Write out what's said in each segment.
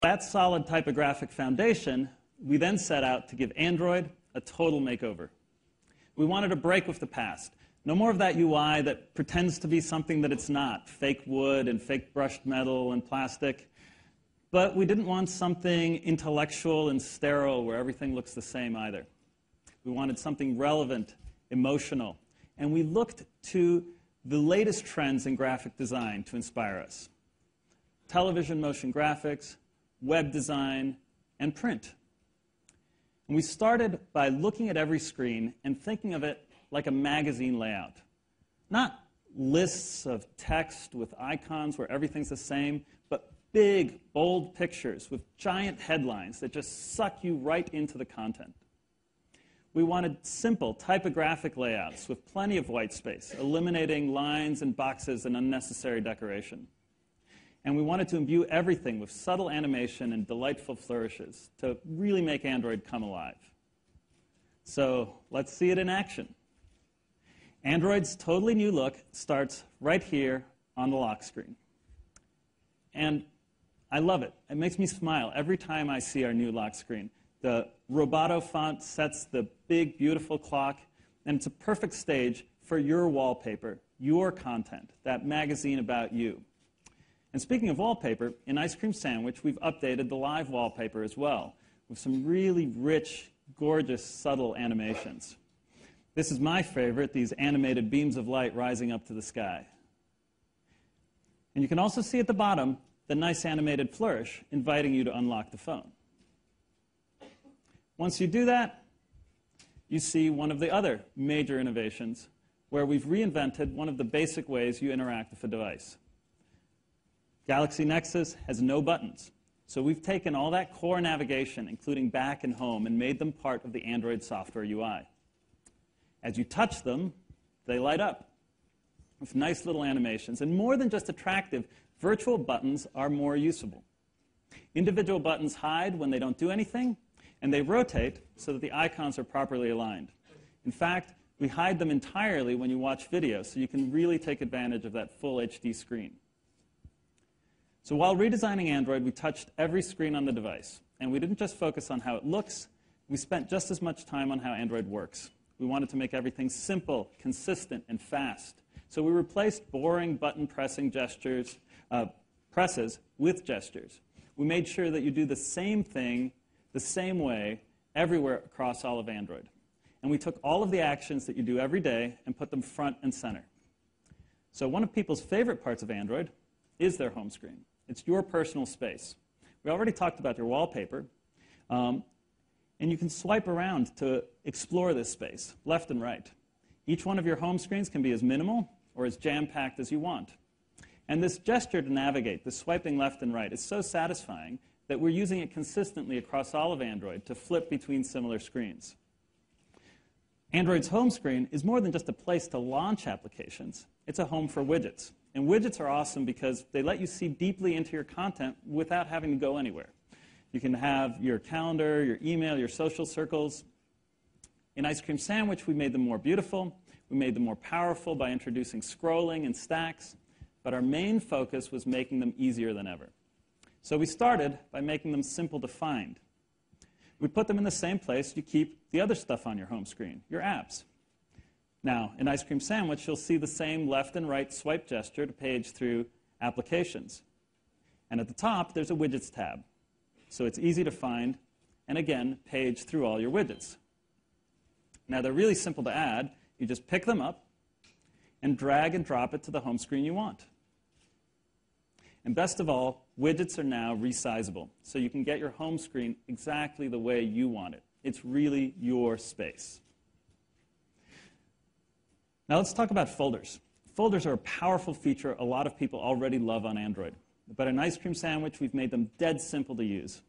That solid typographic foundation, we then set out to give Android a total makeover. We wanted to break with the past. No more of that UI that pretends to be something that it's not, fake wood and fake brushed metal and plastic. But we didn't want something intellectual and sterile where everything looks the same either. We wanted something relevant, emotional, and we looked to the latest trends in graphic design to inspire us. Television motion graphics, web design, and print. And we started by looking at every screen and thinking of it like a magazine layout. Not lists of text with icons where everything's the same, but big, bold pictures with giant headlines that just suck you right into the content. We wanted simple typographic layouts with plenty of white space, eliminating lines and boxes and unnecessary decoration. And we wanted to imbue everything with subtle animation and delightful flourishes to really make Android come alive. So let's see it in action. Android's totally new look starts right here on the lock screen. And I love it. It makes me smile every time I see our new lock screen. The Roboto font sets the big, beautiful clock, and it's a perfect stage for your wallpaper, your content, that magazine about you. And speaking of wallpaper, in Ice Cream Sandwich, we've updated the live wallpaper as well, with some really rich, gorgeous, subtle animations. This is my favorite, these animated beams of light rising up to the sky. And you can also see at the bottom the nice animated flourish inviting you to unlock the phone. Once you do that, you see one of the other major innovations where we've reinvented one of the basic ways you interact with a device. Galaxy Nexus has no buttons. So we've taken all that core navigation, including back and home, and made them part of the Android software UI. As you touch them, they light up with nice little animations. And more than just attractive, virtual buttons are more usable. Individual buttons hide when they don't do anything, and they rotate so that the icons are properly aligned. In fact, we hide them entirely when you watch video, so you can really take advantage of that full HD screen. So while redesigning Android, we touched every screen on the device. And we didn't just focus on how it looks. We spent just as much time on how Android works. We wanted to make everything simple, consistent, and fast. So we replaced boring button-pressing presses with gestures. We made sure that you do the same thing, the same way, everywhere across all of Android. And we took all of the actions that you do every day and put them front and center. So one of people's favorite parts of Android is their home screen. It's your personal space. We already talked about your wallpaper. And you can swipe around to explore this space, left and right. Each one of your home screens can be as minimal or as jam-packed as you want. And this gesture to navigate, this swiping left and right, is so satisfying that we're using it consistently across all of Android to flip between similar screens. Android's home screen is more than just a place to launch applications. It's a home for widgets. And widgets are awesome because they let you see deeply into your content without having to go anywhere. You can have your calendar, your email, your social circles. In Ice Cream Sandwich, we made them more beautiful. We made them more powerful by introducing scrolling and stacks. But our main focus was making them easier than ever. So we started by making them simple to find. We put them in the same place you keep the other stuff on your home screen, your apps. Now, in Ice Cream Sandwich, you'll see the same left and right swipe gesture to page through applications. And at the top, there's a Widgets tab. So it's easy to find, and again, page through all your widgets. Now, they're really simple to add. You just pick them up and drag and drop it to the home screen you want. And best of all, widgets are now resizable, so you can get your home screen exactly the way you want it. It's really your space. Now let's talk about folders. Folders are a powerful feature a lot of people already love on Android. But in Ice Cream Sandwich, we've made them dead simple to use.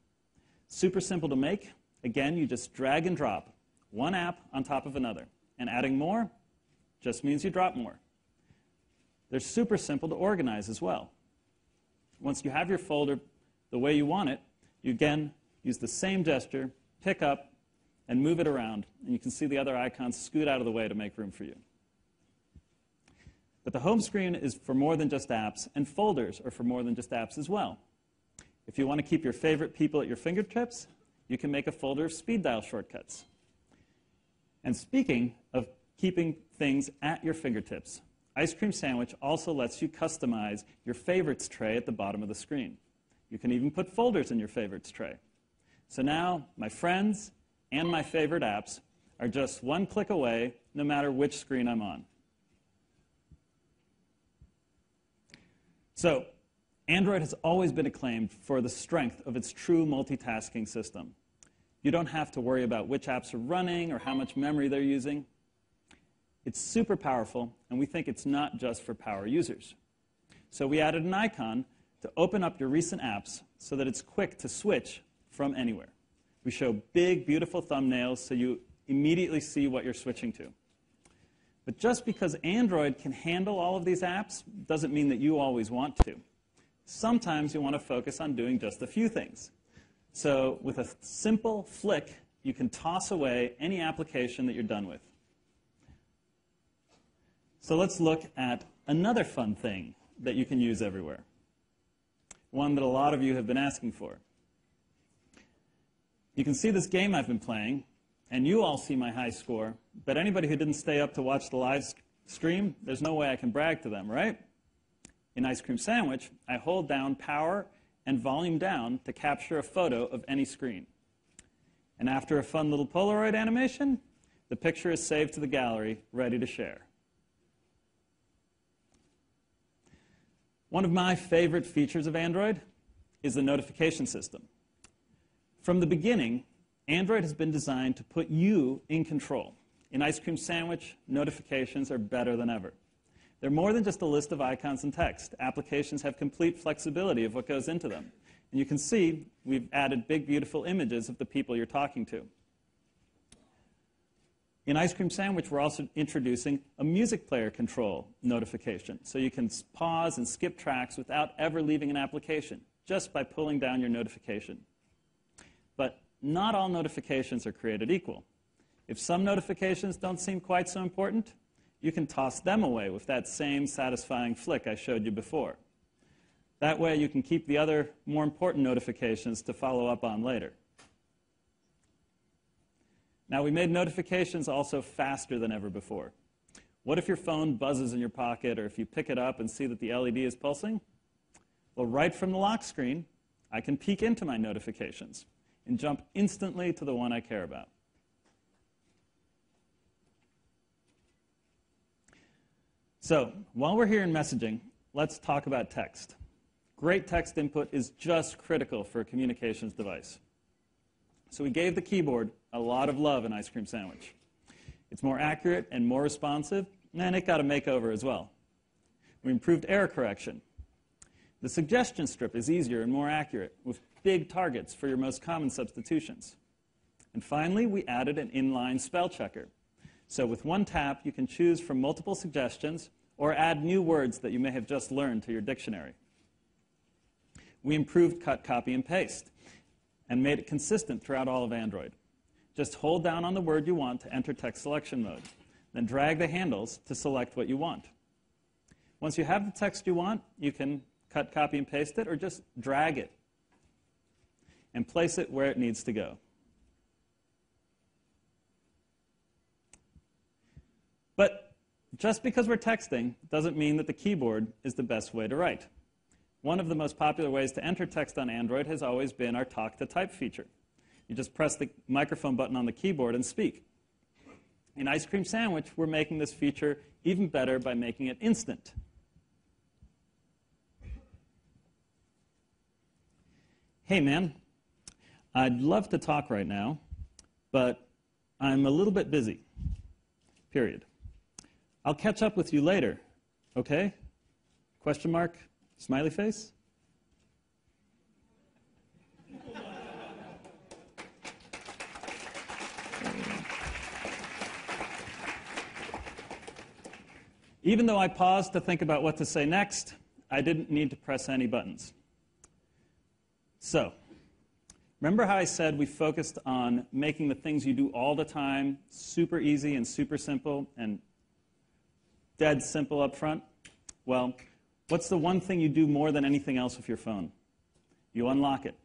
Super simple to make. Again, you just drag and drop one app on top of another. And adding more just means you drop more. They're super simple to organize as well. Once you have your folder the way you want it, you again use the same gesture, pick up, and move it around. And you can see the other icons scoot out of the way to make room for you. But the home screen is for more than just apps, and folders are for more than just apps as well. If you want to keep your favorite people at your fingertips, you can make a folder of speed dial shortcuts. And speaking of keeping things at your fingertips, Ice Cream Sandwich also lets you customize your favorites tray at the bottom of the screen. You can even put folders in your favorites tray. So now my friends and my favorite apps are just one click away, no matter which screen I'm on. So Android has always been acclaimed for the strength of its true multitasking system. You don't have to worry about which apps are running or how much memory they're using. It's super powerful, and we think it's not just for power users. So we added an icon to open up your recent apps so that it's quick to switch from anywhere. We show big, beautiful thumbnails so you immediately see what you're switching to. But just because Android can handle all of these apps doesn't mean that you always want to. Sometimes you want to focus on doing just a few things. So with a simple flick, you can toss away any application that you're done with. So let's look at another fun thing that you can use everywhere, one that a lot of you have been asking for. You can see this game I've been playing, and you all see my high score, but anybody who didn't stay up to watch the live stream, there's no way I can brag to them, right? In Ice Cream Sandwich, I hold down power and volume down to capture a photo of any screen. And after a fun little Polaroid animation, the picture is saved to the gallery, ready to share. One of my favorite features of Android is the notification system. From the beginning, Android has been designed to put you in control. In Ice Cream Sandwich, notifications are better than ever. They're more than just a list of icons and text. Applications have complete flexibility of what goes into them. And you can see we've added big, beautiful images of the people you're talking to. In Ice Cream Sandwich, we're also introducing a music player control notification. So you can pause and skip tracks without ever leaving an application, just by pulling down your notification. But not all notifications are created equal. If some notifications don't seem quite so important, you can toss them away with that same satisfying flick I showed you before. That way you can keep the other more important notifications to follow up on later. Now, we made notifications also faster than ever before. What if your phone buzzes in your pocket, or if you pick it up and see that the LED is pulsing? Well, right from the lock screen, I can peek into my notifications and jump instantly to the one I care about. So, while we're here in messaging, let's talk about text. Great text input is just critical for a communications device. So we gave the keyboard a lot of love in Ice Cream Sandwich. It's more accurate and more responsive, and it got a makeover as well. We improved error correction. The suggestion strip is easier and more accurate, with big targets for your most common substitutions. And finally, we added an inline spell checker. So with one tap, you can choose from multiple suggestions or add new words that you may have just learned to your dictionary. We improved cut, copy, and paste and made it consistent throughout all of Android. Just hold down on the word you want to enter text selection mode. Then drag the handles to select what you want. Once you have the text you want, you can cut, copy, and paste it, or just drag it and place it where it needs to go. But just because we're texting doesn't mean that the keyboard is the best way to write. One of the most popular ways to enter text on Android has always been our talk-to-type feature. You just press the microphone button on the keyboard and speak. In Ice Cream Sandwich, we're making this feature even better by making it instant. Hey, man, I'd love to talk right now, but I'm a little bit busy, period. I'll catch up with you later, okay? Question mark, smiley face? Even though I paused to think about what to say next, I didn't need to press any buttons. So, remember how I said we focused on making the things you do all the time super easy and super simple and dead simple up front? Well, what's the one thing you do more than anything else with your phone? You unlock it.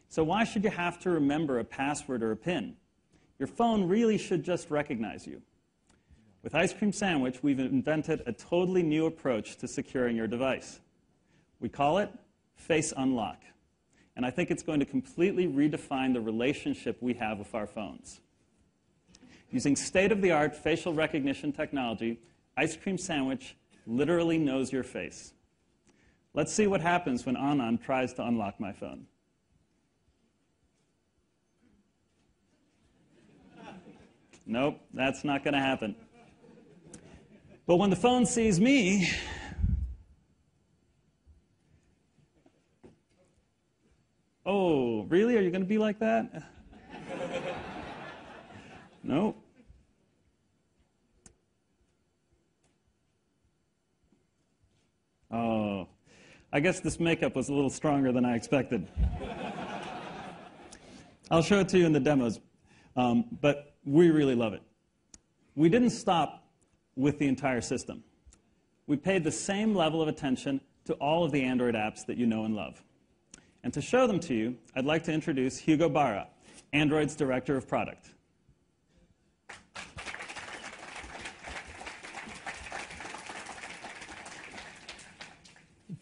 So why should you have to remember a password or a PIN? Your phone really should just recognize you. With Ice Cream Sandwich, we've invented a totally new approach to securing your device. We call it Face Unlock. And I think it's going to completely redefine the relationship we have with our phones. Using state-of-the-art facial recognition technology, Ice Cream Sandwich literally knows your face. Let's see what happens when Anand tries to unlock my phone. Nope, that's not going to happen. But when the phone sees me, oh, really? Are you going to be like that? Nope. Oh, I guess this makeup was a little stronger than I expected. I'll show it to you in the demos, but we really love it. We didn't stop with the entire system. We paid the same level of attention to all of the Android apps that you know and love. And to show them to you, I'd like to introduce Hugo Barra, Android's Director of Product.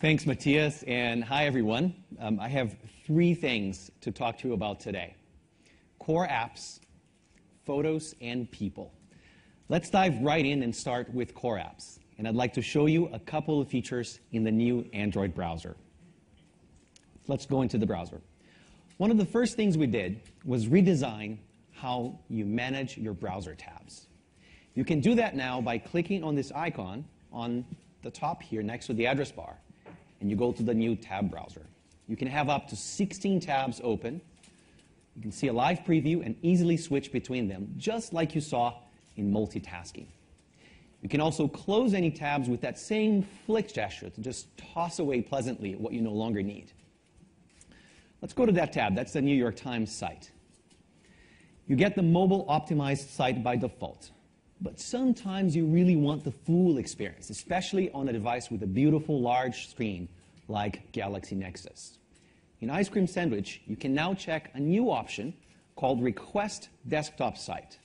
Thanks, Matthias, and hi, everyone. I have 3 things to talk to you about today: core apps, photos, and people. Let's dive right in and start with core apps. And I'd like to show you a couple of features in the new Android browser. Let's go into the browser. One of the first things we did was redesign how you manage your browser tabs. You can do that now by clicking on this icon on the top here next to the address bar, and you go to the new tab browser. You can have up to 16 tabs open. You can see a live preview and easily switch between them, just like you saw in multitasking. You can also close any tabs with that same flick gesture to just toss away pleasantly what you no longer need. Let's go to that tab. That's the New York Times site. You get the mobile-optimized site by default. But sometimes you really want the full experience, especially on a device with a beautiful large screen like Galaxy Nexus. In Ice Cream Sandwich, you can now check a new option called Request Desktop Site.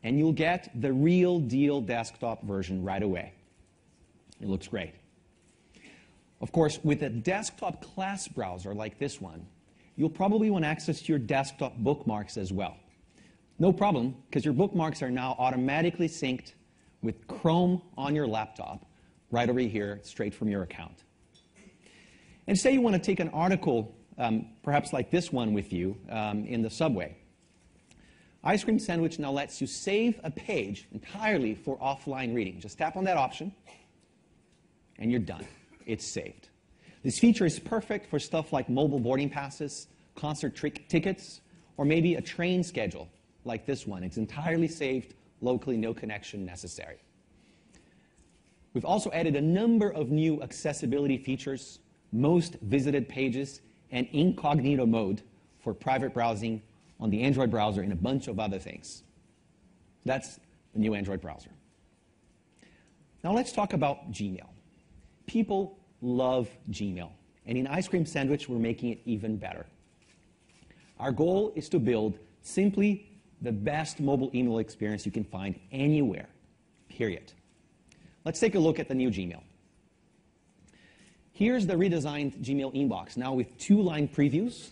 And you'll get the real deal desktop version right away. It looks great. Of course, with a desktop class browser like this one, you'll probably want access to your desktop bookmarks as well. No problem, because your bookmarks are now automatically synced with Chrome on your laptop, right over here, straight from your account. And say you want to take an article, perhaps like this one with you, in the subway. Ice Cream Sandwich now lets you save a page entirely for offline reading. Just tap on that option, and you're done. It's saved. This feature is perfect for stuff like mobile boarding passes, concert tickets, or maybe a train schedule like this one. It's entirely saved locally, no connection necessary. We've also added a number of new accessibility features, most visited pages, and incognito mode for private browsing on the Android browser, and a bunch of other things. That's the new Android browser. Now let's talk about Gmail. People love Gmail, and in Ice Cream Sandwich, we're making it even better. Our goal is to build simply the best mobile email experience you can find anywhere, period. Let's take a look at the new Gmail. Here's the redesigned Gmail inbox, now with 2-line previews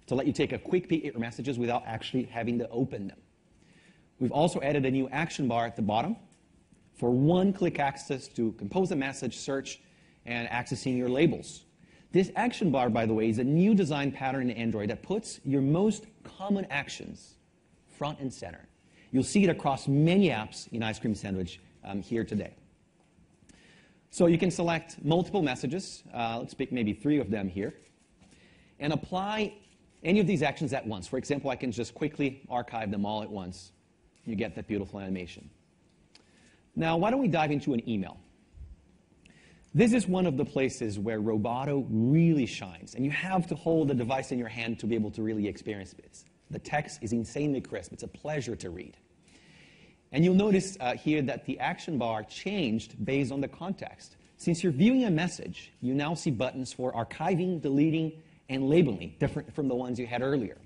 to let you take a quick peek at your messages without actually having to open them. We've also added a new action bar at the bottom for one-click access to compose a message, search, and accessing your labels. This action bar, by the way, is a new design pattern in Android that puts your most common actions front and center. You'll see it across many apps in Ice Cream Sandwich here today. So you can select multiple messages. Let's pick maybe 3 of them here, and apply any of these actions at once. For example, I can just quickly archive them all at once. You get that beautiful animation. Now, why don't we dive into an email? This is one of the places where Roboto really shines, and you have to hold the device in your hand to be able to really experience this. The text is insanely crisp. It's a pleasure to read. And you'll notice here that the action bar changed based on the context. Since you're viewing a message, you now see buttons for archiving, deleting, and labeling, different from the ones you had earlier.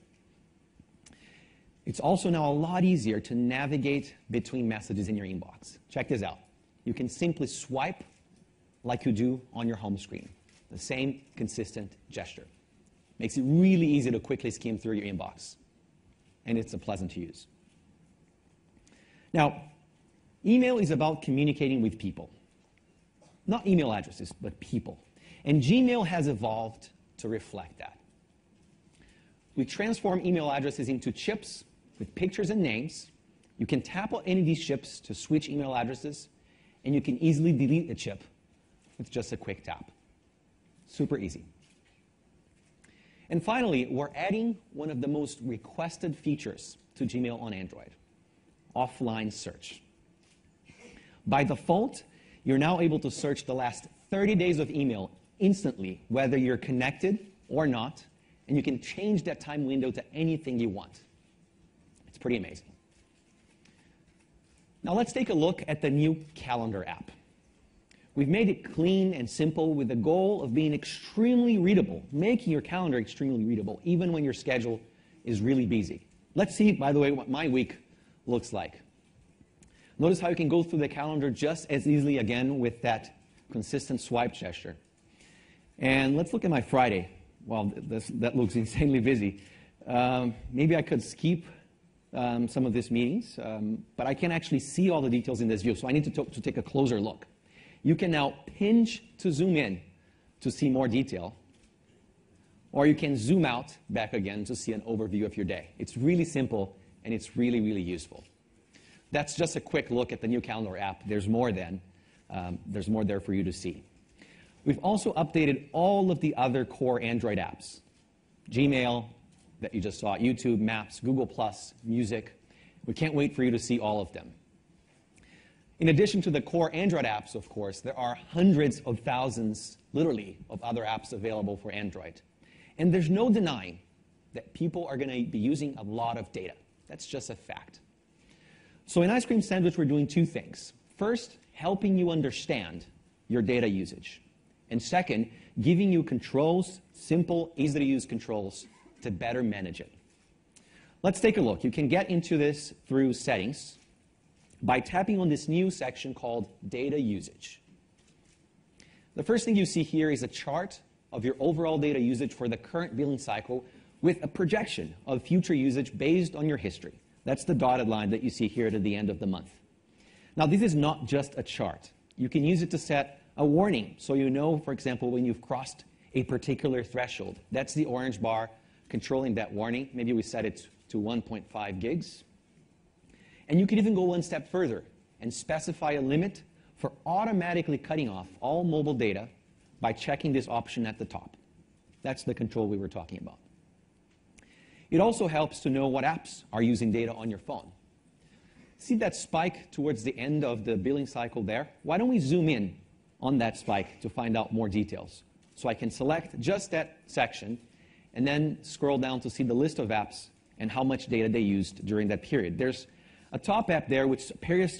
It's also now a lot easier to navigate between messages in your inbox. Check this out. You can simply swipe like you do on your home screen. The same consistent gesture. Makes it really easy to quickly skim through your inbox. And it's pleasant to use. Now, email is about communicating with people. Not email addresses, but people. And Gmail has evolved to reflect that. We transform email addresses into chips with pictures and names. You can tap on any of these chips to switch email addresses, and you can easily delete a chip with just a quick tap. Super easy. And finally, we're adding one of the most requested features to Gmail on Android, offline search. By default, you're now able to search the last 30 days of email instantly, whether you're connected or not, and you can change that time window to anything you want. It's pretty amazing. Now let's take a look at the new Calendar app. We've made it clean and simple with the goal of being extremely readable, making your calendar extremely readable, even when your schedule is really busy. Let's see, by the way, what my week looks like. Notice how you can go through the calendar just as easily again with that consistent swipe gesture. And let's look at my Friday. Well, that looks insanely busy. Maybe I could skip some of these meetings, but I can actually see all the details in this view, so I need to take a closer look. You can now pinch to zoom in to see more detail, or you can zoom out back again to see an overview of your day. It's really simple, and it's really, really useful. That's just a quick look at the new Calendar app. There's more there for you to see. We've also updated all of the other core Android apps. Gmail, that you just saw, YouTube, Maps, Google+, Music. We can't wait for you to see all of them. In addition to the core Android apps, of course, there are hundreds of thousands, literally, of other apps available for Android. And there's no denying that people are going to be using a lot of data. That's just a fact. So in Ice Cream Sandwich, we're doing two things. First, helping you understand your data usage. And second, giving you controls, simple, easy-to-use controls, to better manage it. Let's take a look. You can get into this through Settings by tapping on this new section called Data Usage. The first thing you see here is a chart of your overall data usage for the current billing cycle with a projection of future usage based on your history. That's the dotted line that you see here at the end of the month. Now, this is not just a chart. You can use it to set a warning, so you know, for example, when you've crossed a particular threshold. That's the orange bar controlling that warning. Maybe we set it to 1.5 gigs. And you can even go one step further and specify a limit for automatically cutting off all mobile data by checking this option at the top. That's the control we were talking about. It also helps to know what apps are using data on your phone. See that spike towards the end of the billing cycle there? Why don't we zoom in on that spike to find out more details? So I can select just that section and then scroll down to see the list of apps and how much data they used during that period. There's a top app there which appears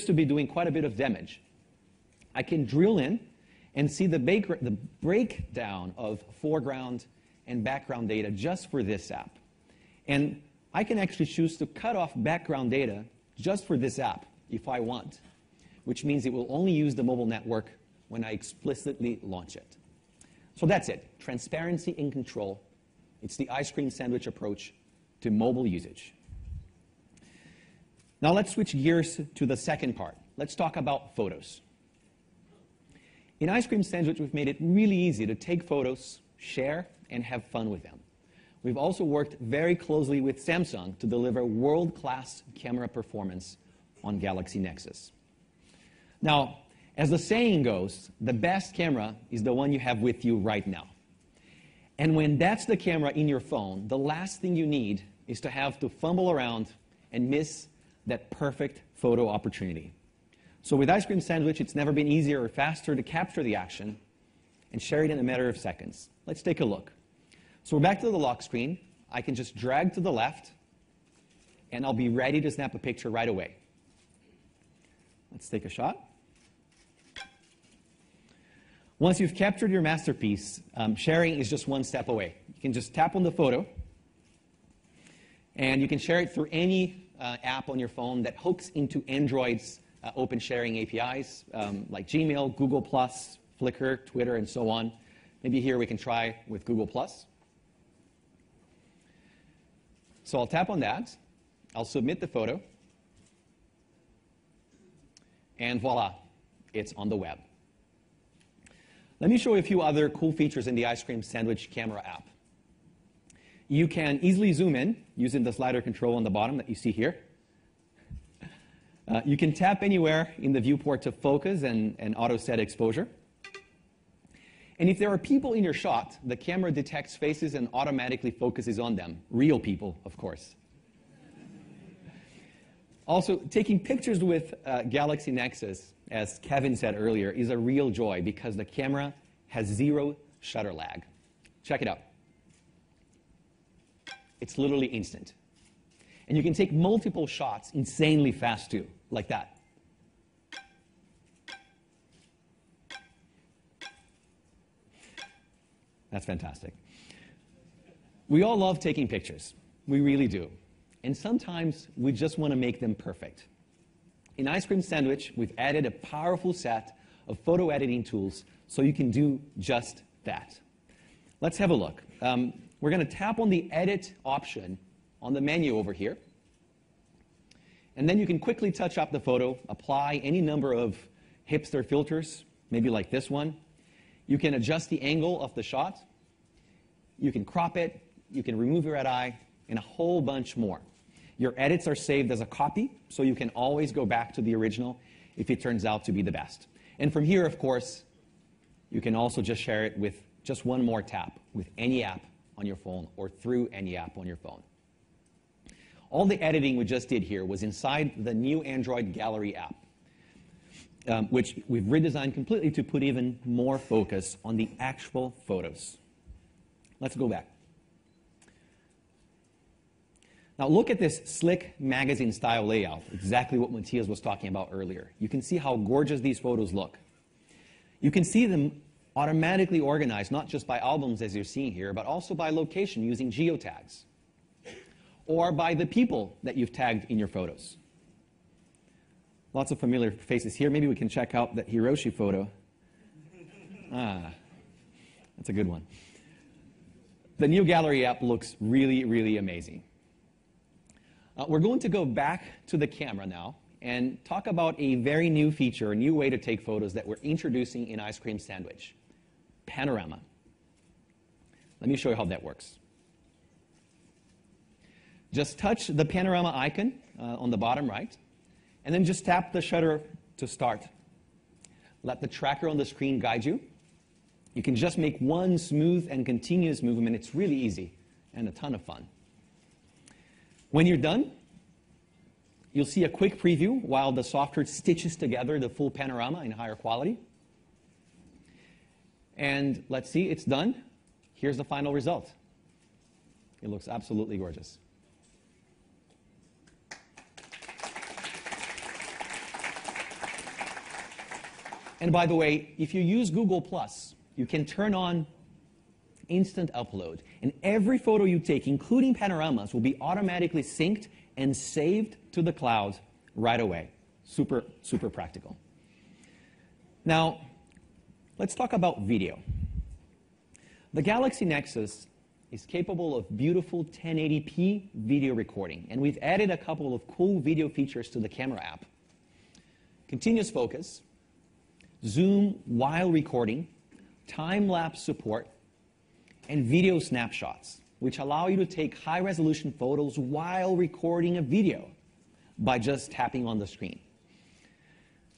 to be doing quite a bit of damage. I can drill in and see the breakdown of foreground and background data just for this app. And I can actually choose to cut off background data just for this app if I want, which means it will only use the mobile network when I explicitly launch it. So that's it. Transparency and control. It's the Ice Cream Sandwich approach to mobile usage. Now let's switch gears to the second part. Let's talk about photos. In Ice Cream Sandwich, we've made it really easy to take photos, share, and have fun with them. We've also worked very closely with Samsung to deliver world-class camera performance on Galaxy Nexus. Now, as the saying goes, the best camera is the one you have with you right now. And when that's the camera in your phone, the last thing you need is to have to fumble around and miss that perfect photo opportunity. So with Ice Cream Sandwich, it's never been easier or faster to capture the action and share it in a matter of seconds. Let's take a look. So we're back to the lock screen. I can just drag to the left, and I'll be ready to snap a picture right away. Let's take a shot. Once you've captured your masterpiece, sharing is just one step away. You can just tap on the photo, and you can share it through any app on your phone that hooks into Android's open sharing APIs, like Gmail, Google+, Flickr, Twitter, and so on. Maybe here we can try with Google+. So I'll tap on that. I'll submit the photo. And voila, it's on the web. Let me show you a few other cool features in the Ice Cream Sandwich Camera app. You can easily zoom in using the slider control on the bottom that you see here. You can tap anywhere in the viewport to focus and auto-set exposure. And if there are people in your shot, the camera detects faces and automatically focuses on them. Real people, of course. Also, taking pictures with Galaxy Nexus, as Kevin said earlier, is a real joy because the camera has zero shutter lag. Check it out. It's literally instant. And you can take multiple shots insanely fast too, like that. That's fantastic. We all love taking pictures. We really do. And sometimes we just want to make them perfect. In Ice Cream Sandwich, we've added a powerful set of photo editing tools so you can do just that. Let's have a look. We're going to tap on the Edit option on the menu over here. And then you can quickly touch up the photo, apply any number of hipster filters, maybe like this one. You can adjust the angle of the shot. You can crop it. You can remove your red eye, and a whole bunch more. Your edits are saved as a copy, so you can always go back to the original if it turns out to be the best. And from here, of course, you can also just share it with just one more tap with any app on your phone or through any app on your phone. All the editing we just did here was inside the new Android Gallery app, which we've redesigned completely to put even more focus on the actual photos. Let's go back. Now look at this slick magazine-style layout, exactly what Matthias was talking about earlier. You can see how gorgeous these photos look. You can see them automatically organized, not just by albums as you're seeing here, but also by location using geotags, or by the people that you've tagged in your photos. Lots of familiar faces here. Maybe we can check out that Hiroshi photo. That's a good one. The new Gallery app looks really, really amazing. We're going to go back to the camera now and talk about a very new feature, a new way to take photos that we're introducing in Ice Cream Sandwich, Panorama. Let me show you how that works. Just touch the panorama icon on the bottom right, and then just tap the shutter to start. Let the tracker on the screen guide you. You can just make one smooth and continuous movement. It's really easy and a ton of fun. When you're done, you'll see a quick preview while the software stitches together the full panorama in higher quality. And let's see, it's done. Here's the final result. It looks absolutely gorgeous. And by the way, if you use Google+, you can turn on instant upload. And every photo you take, including panoramas, will be automatically synced and saved to the cloud right away. Super, super practical. Now, let's talk about video. The Galaxy Nexus is capable of beautiful 1080p video recording, and we've added a couple of cool video features to the camera app. Continuous focus, zoom while recording, time-lapse support, and video snapshots, which allow you to take high-resolution photos while recording a video by just tapping on the screen.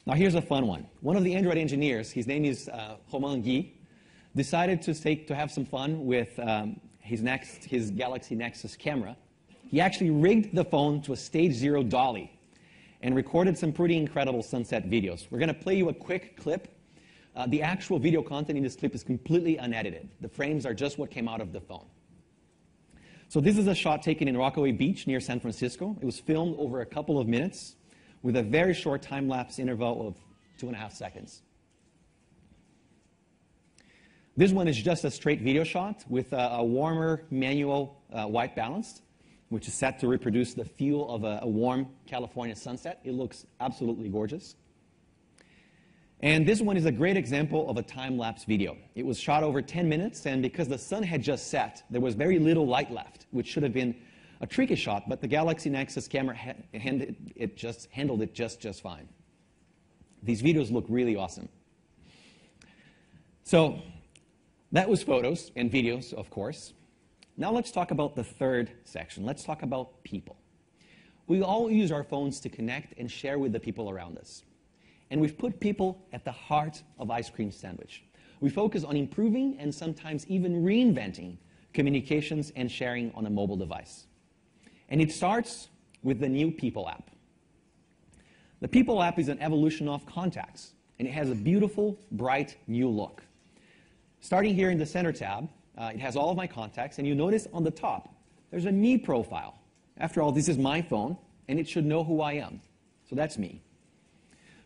Now here's a fun one. One of the Android engineers, his name is Romain Guy, decided to have some fun with his Galaxy Nexus camera. He actually rigged the phone to a Stage Zero dolly and recorded some pretty incredible sunset videos. We're going to play you a quick clip. The actual video content in this clip is completely unedited. The frames are just what came out of the phone. So this is a shot taken in Rockaway Beach near San Francisco. It was filmed over a couple of minutes with a very short time-lapse interval of 2.5 seconds. This one is just a straight video shot with a warmer manual white balance, which is set to reproduce the feel of a warm California sunset. It looks absolutely gorgeous. And this one is a great example of a time-lapse video. It was shot over 10 minutes, and because the sun had just set, there was very little light left, which should have been a tricky shot, but the Galaxy Nexus camera handled it just fine. These videos look really awesome. So that was photos and videos, of course. Now let's talk about the third section. Let's talk about people. We all use our phones to connect and share with the people around us. And we've put people at the heart of Ice Cream Sandwich. We focus on improving and sometimes even reinventing communications and sharing on a mobile device. And it starts with the new People app. The People app is an evolution of Contacts, and it has a beautiful, bright, new look. Starting here in the center tab, it has all of my contacts, and you notice on the top, there's a me profile. After all, this is my phone, and it should know who I am. So that's me.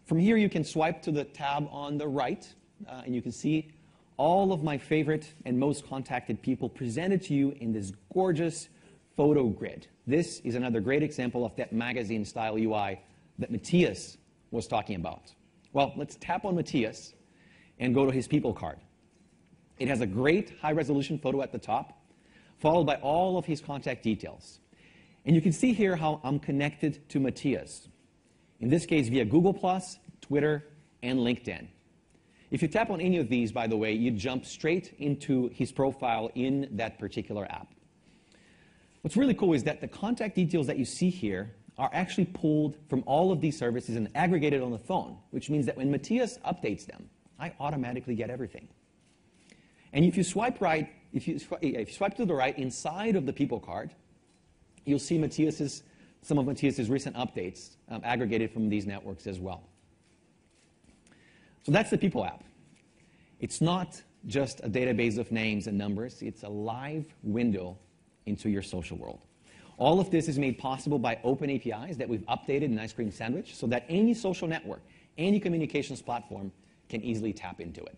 From here, you can swipe to the tab on the right, and you can see all of my favorite and most contacted people presented to you in this gorgeous photo grid. This is another great example of that magazine-style UI that Matthias was talking about. Well, let's tap on Matthias and go to his people card. It has a great high-resolution photo at the top, followed by all of his contact details. And you can see here how I'm connected to Matthias. In this case, via Google+, Twitter, and LinkedIn. If you tap on any of these, by the way, you jump straight into his profile in that particular app. What's really cool is that the contact details that you see here are actually pulled from all of these services and aggregated on the phone, which means that when Matthias updates them, I automatically get everything. And if you swipe right, if you swipe to the right inside of the people card, you'll see some of Matthias's recent updates aggregated from these networks as well. So that's the People app. It's not just a database of names and numbers. It's a live window into your social world. All of this is made possible by open APIs that we've updated in Ice Cream Sandwich so that any social network, any communications platform can easily tap into it.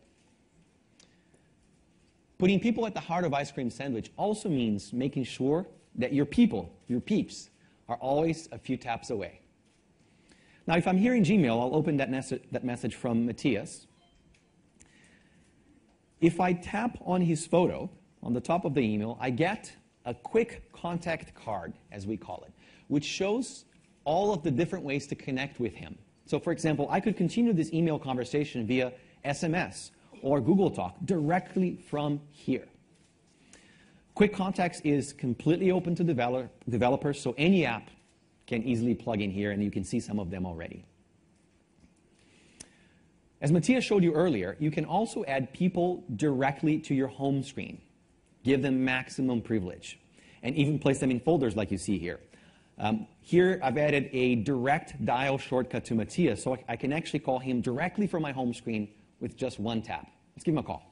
Putting people at the heart of Ice Cream Sandwich also means making sure that your people, your peeps, are always a few taps away. Now, if I'm here in Gmail, I'll open that message from Matthias. If I tap on his photo on the top of the email, I get a quick contact card, as we call it, which shows all of the different ways to connect with him. So, for example, I could continue this email conversation via SMS or Google Talk directly from here. Quick Contacts is completely open to developers, so any app can easily plug in here, and you can see some of them already. As Matthias showed you earlier, you can also add people directly to your home screen, give them maximum privilege, and even place them in folders like you see here. Here, I've added a direct dial shortcut to Matthias, so I can actually call him directly from my home screen with just one tap. Let's give him a call.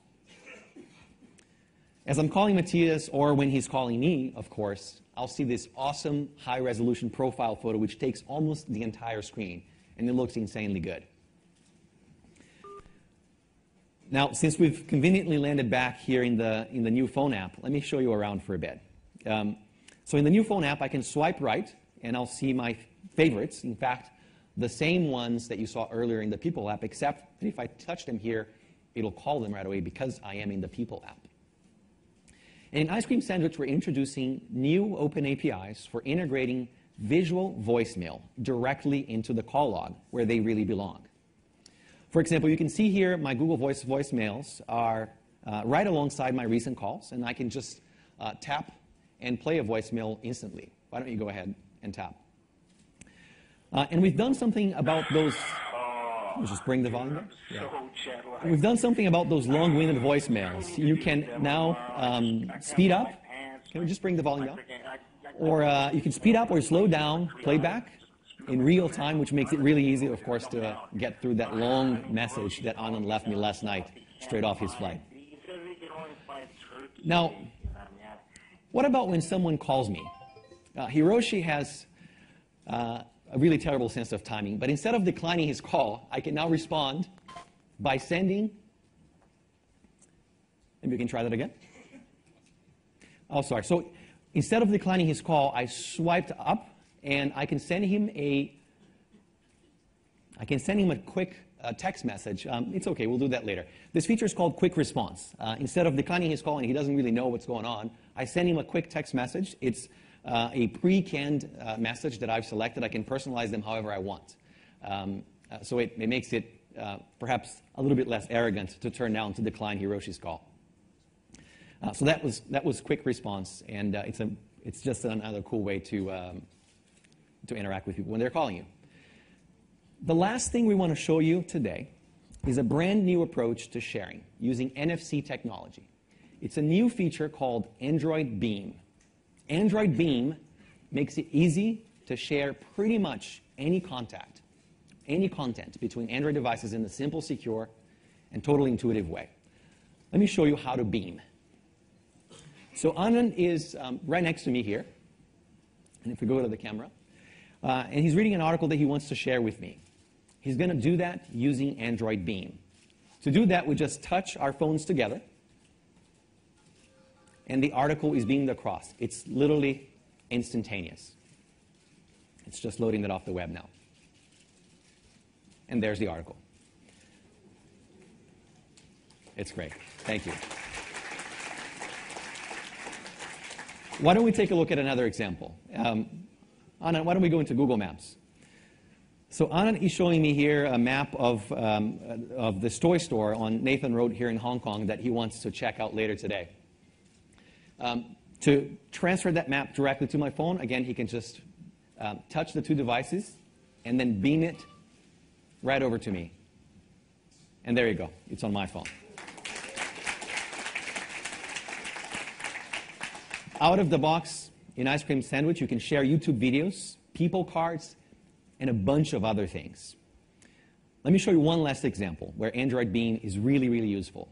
As I'm calling Matthias, or when he's calling me, of course, I'll see this awesome high-resolution profile photo which takes almost the entire screen, and it looks insanely good. Now, since we've conveniently landed back here in the new phone app, let me show you around for a bit. So in the new phone app, I can swipe right, and I'll see my favorites. In fact, the same ones that you saw earlier in the People app, except that if I touch them here, it'll call them right away because I am in the People app. And in Ice Cream Sandwich, we're introducing new open APIs for integrating visual voicemail directly into the call log, where they really belong. For example, you can see here my Google Voice voicemails are right alongside my recent calls, and I can just tap and play a voicemail instantly. Why don't you go ahead and tap? And we've done something about those... Just bring the volume up. Yeah. We've done something about those long-winded voicemails. You can now speed up. Can we just bring the volume up? Or you can speed up or slow down playback in real time, which makes it really easy, of course, to get through that long message that Anand left me last night, straight off his flight. Now, what about when someone calls me? Hiroshi has a really terrible sense of timing, but instead of declining his call, I can now respond by sending Maybe we can try that again. Oh, sorry. So instead of declining his call, I swiped up, and I can send him a quick text message. It's okay, we'll do that later. This feature is called Quick Response. Instead of declining his call and he doesn't really know what's going on, I send him a quick text message. It's a pre-canned message that I've selected. I can personalize them however I want. So it makes it perhaps a little bit less arrogant to turn down to decline Hiroshi's call. So that was Quick Response, and it's just another cool way to interact with people when they're calling you. The last thing we want to show you today is a brand new approach to sharing using NFC technology. It's a new feature called Android Beam. Android Beam makes it easy to share pretty much any content between Android devices in a simple, secure, and totally intuitive way. Let me show you how to beam. So Anand is right next to me here. And if we go to the camera, and he's reading an article that he wants to share with me. He's going to do that using Android Beam. To do that, we just touch our phones together, and the article is beamed across. It's literally instantaneous. It's just loading that off the web now. And there's the article. It's great. Thank you. Why don't we take a look at another example? Anand, why don't we go into Google Maps? So Anand is showing me here a map of this toy store on Nathan Road here in Hong Kong that he wants to check out later today. To transfer that map directly to my phone, again, he can just touch the two devices and then beam it right over to me. And there you go. It's on my phone. Out of the box, in Ice Cream Sandwich, you can share YouTube videos, people cards, and a bunch of other things. Let me show you one last example where Android Beam is really, really useful.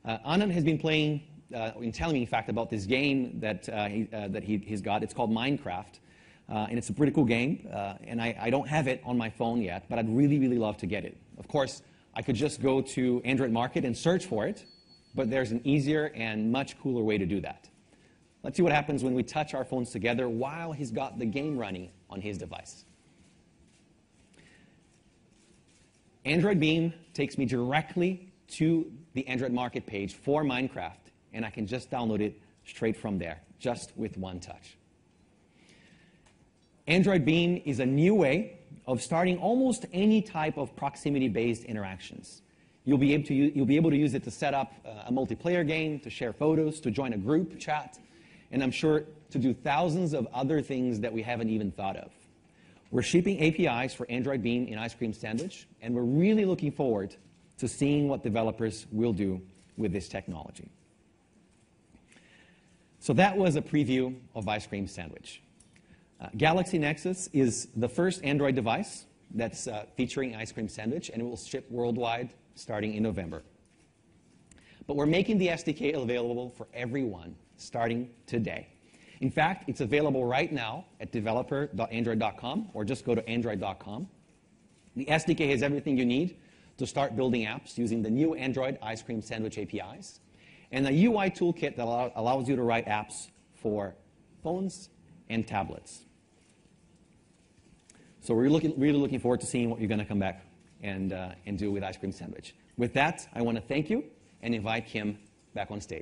Anand has been playing, and telling me, in fact, about this game that he's got. It's called Minecraft, and it's a pretty cool game, and I don't have it on my phone yet, but I'd really, really love to get it. Of course, I could just go to Android Market and search for it, but there's an easier and much cooler way to do that. Let's see what happens when we touch our phones together while he's got the game running on his device. Android Beam takes me directly to the Android Market page for Minecraft, and I can just download it straight from there, just with one touch. Android Beam is a new way of starting almost any type of proximity-based interactions. You'll be able to use it to set up a multiplayer game, to share photos, to join a group chat, and I'm sure to do thousands of other things that we haven't even thought of. We're shipping APIs for Android Beam in Ice Cream Sandwich, and we're really looking forward to seeing what developers will do with this technology. So that was a preview of Ice Cream Sandwich. Galaxy Nexus is the first Android device that's featuring Ice Cream Sandwich, and it will ship worldwide starting in November. But we're making the SDK available for everyone starting today. In fact, it's available right now at developer.android.com, or just go to android.com. The SDK has everything you need to start building apps using the new Android Ice Cream Sandwich APIs, and a UI toolkit that allows you to write apps for phones and tablets. So we're really looking forward to seeing what you're going to come back and do with Ice Cream Sandwich. With that, I want to thank you and invite Kim back on stage.